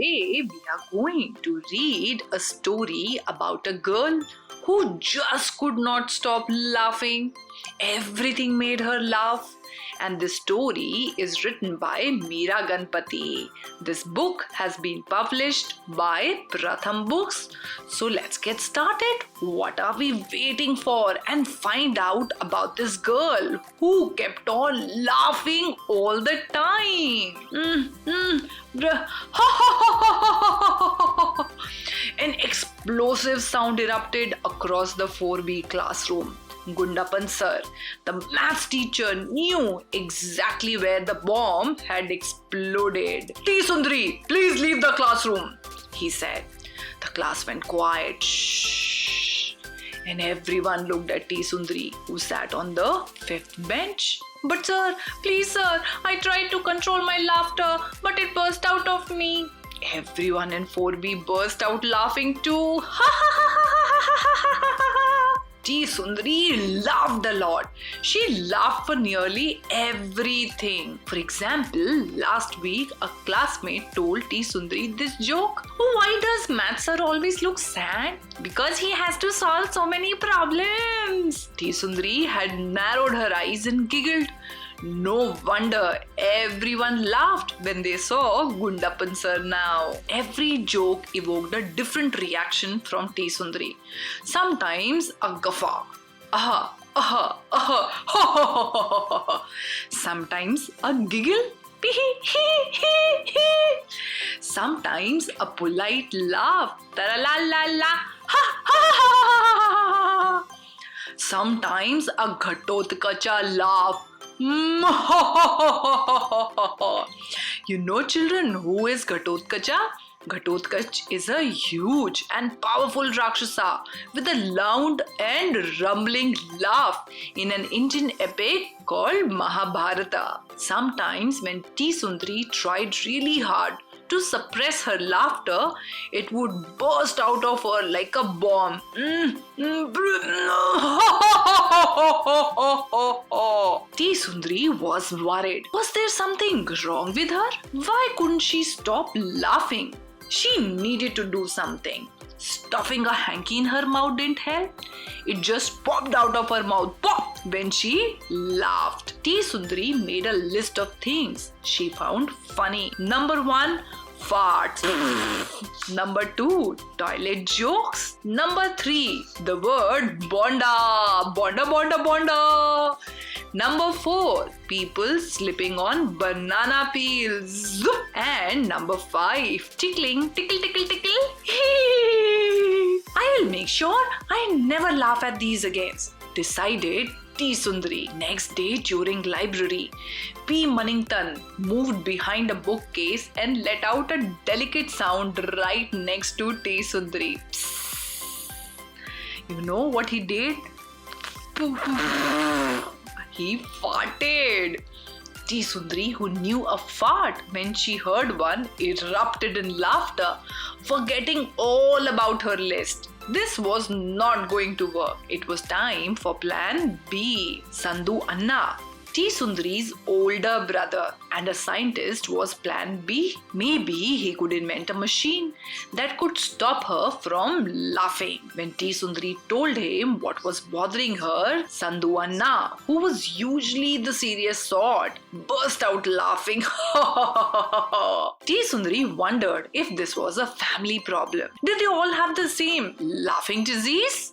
Today we are going to read a story about a girl who just could not stop laughing. Everything made her laugh. And this story is written by Meera Ganpati. This book has been published by Pratham Books. So let's get started. What are we waiting for? And find out about this girl who kept on laughing all the time. An explosive sound erupted across the 4B classroom. Gundapan sir, the maths teacher, knew exactly where the bomb had exploded. T. Sundari, please leave the classroom, he said. The class went quiet. Shh. And everyone looked at T. Sundari, who sat on the fifth bench. But sir, please sir, I tried to control my laughter, but it burst out of me. Everyone in 4B burst out laughing too. T. Sundari laughed a lot. She laughed for nearly everything. For example, last week a classmate told T. Sundari this joke. Why does maths sir always look sad? Because he has to solve so many problems. T. Sundari had narrowed her eyes and giggled. No wonder everyone laughed when they saw Gundapan sir now. Every joke evoked a different reaction from T. Sundari. Sometimes a guffaw. Aha, aha, aha, ha, ha, ha, ha, ha. Sometimes a giggle. Sometimes a polite laugh. Taralala, ha, ha, ha. Sometimes a ghatotkacha laugh. You know, children, who is Ghatotkacha? Ghatotkach is a huge and powerful Rakshasa with a loud and rumbling laugh in an Indian epic called Mahabharata. Sometimes when T. Sundari tried really hard to suppress her laughter, it would burst out of her like a bomb. T. Sundari was worried. Was there something wrong with her? Why couldn't she stop laughing? She needed to do something. Stuffing a hanky in her mouth didn't help. It just popped out of her mouth, pop, when she laughed. T. Sundari made a list of things she found funny. Number 1, farts. Number 2, toilet jokes. Number 3, the word bonda. Bonda, bonda, bonda. Number 4, people slipping on banana peels. And number 5, tickling, tickle, tickle, tickle. I will make sure I never laugh at these again, decided T. Sundari. Next day during library, P. Manington moved behind a bookcase and let out a delicate sound right next to T. Sundari. Psst. You know what he did? He farted. T. Sundari, who knew a fart when she heard one, erupted in laughter, forgetting all about her list. This was not going to work. It was time for plan B. Sandhu Anna, T. Sundari's older brother and a scientist, was plan B. Maybe he could invent a machine that could stop her from laughing. When T. Sundari told him what was bothering her, Sandhu Anna, who was usually the serious sort, burst out laughing. T. Sundari wondered if this was a family problem. Did they all have the same laughing disease?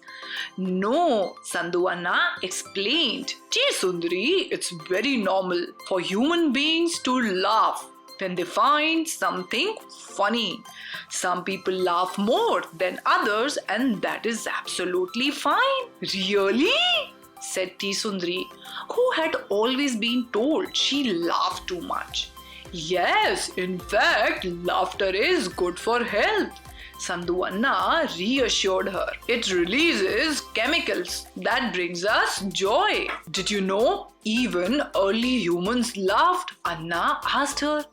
No, Sandhu Anna explained. T. Sundari, it's very normal for human beings to laugh when they find something funny. Some people laugh more than others, and that is absolutely fine. Really? Said T. Sundari, who had always been told she laughed too much. Yes, in fact, laughter is good for health. Sandhu Anna reassured her. It releases chemicals that brings us joy. Did you know even early humans laughed? Anna asked her.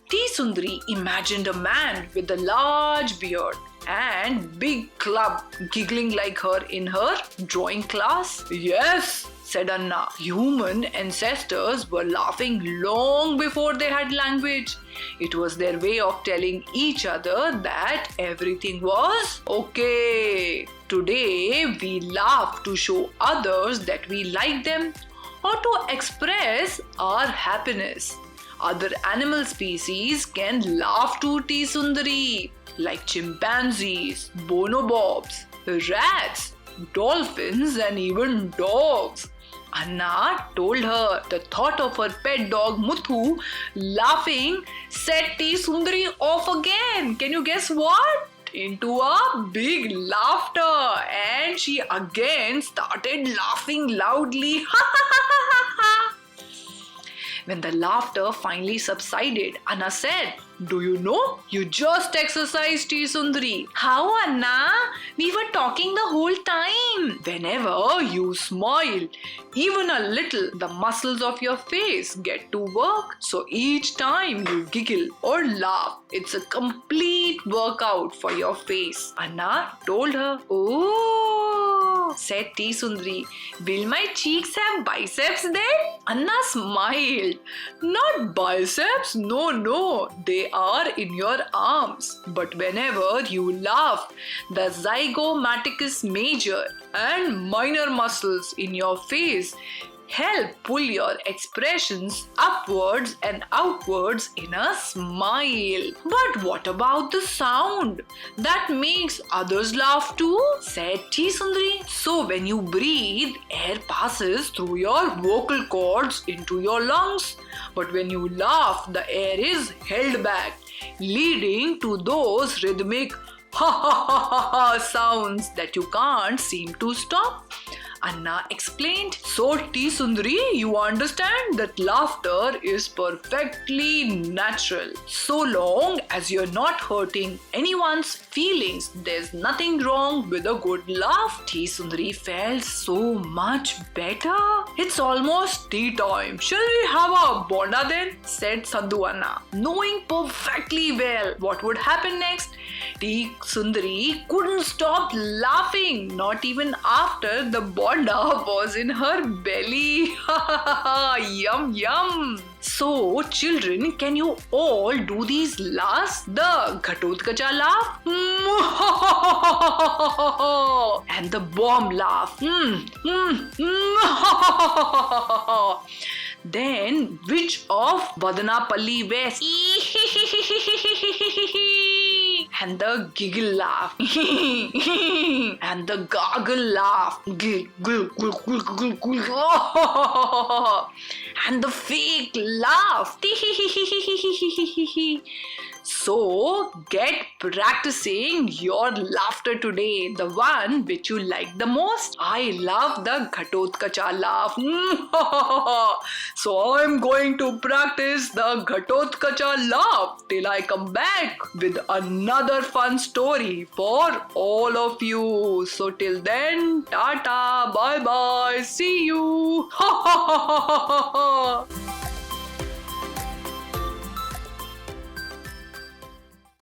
T. Sundari imagined a man with a large beard and big club giggling like her in her drawing class. Yes, said Anna. Human ancestors were laughing long before they had language. It was their way of telling each other that everything was okay. Today, we laugh to show others that we like them or to express our happiness. Other animal species can laugh to T. Sundari, like chimpanzees, bonobos, rats, dolphins, and even dogs. Anna told her the thought of her pet dog Muthu laughing set T. Sundari off again. Can you guess what? Into a big laughter, and she again started laughing loudly. When the laughter finally subsided, Anna said, "Do you know? You just exercised, T. Sundari." "How, Anna? We were talking the whole time." "Whenever you smile, even a little, the muscles of your face get to work. So each time you giggle or laugh, it's a complete workout for your face," Anna told her. "Oh," said T. Sundari. "Will my cheeks have biceps then?" Anna smiled. "Not biceps, no, they are in your arms. But whenever you laugh, the zygomaticus major and minor muscles in your face help pull your expressions upwards and outwards in a smile." "But what about the sound that makes others laugh too?" said T. Sundari. "So when you breathe, air passes through your vocal cords into your lungs. But when you laugh, the air is held back, leading to those rhythmic ha ha ha ha ha sounds that you can't seem to stop," Anna explained. "So T. Sundari, you understand that laughter is perfectly natural. So long as you're not hurting anyone's feelings, there's nothing wrong with a good laugh." T. Sundari felt so much better. "It's almost tea time. Shall we have a bonda then?" said Sadhu Anna, knowing perfectly well what would happen next. T. Sundari couldn't stop laughing, not even after the bonda was in her belly. Yum yum. So children, can you all do these laughs? The Ghatotkacha laugh and the bomb laugh. Then which of Vadanapalli West? And the giggle laugh. And the gargle laugh. And the fake laugh. So get practicing your laughter today, the one which you like the most. I love the Ghatotkacha laugh. So I'm going to practice the Ghatotkacha laugh till I come back with another fun story for all of you. So till then, tata, bye bye, see you.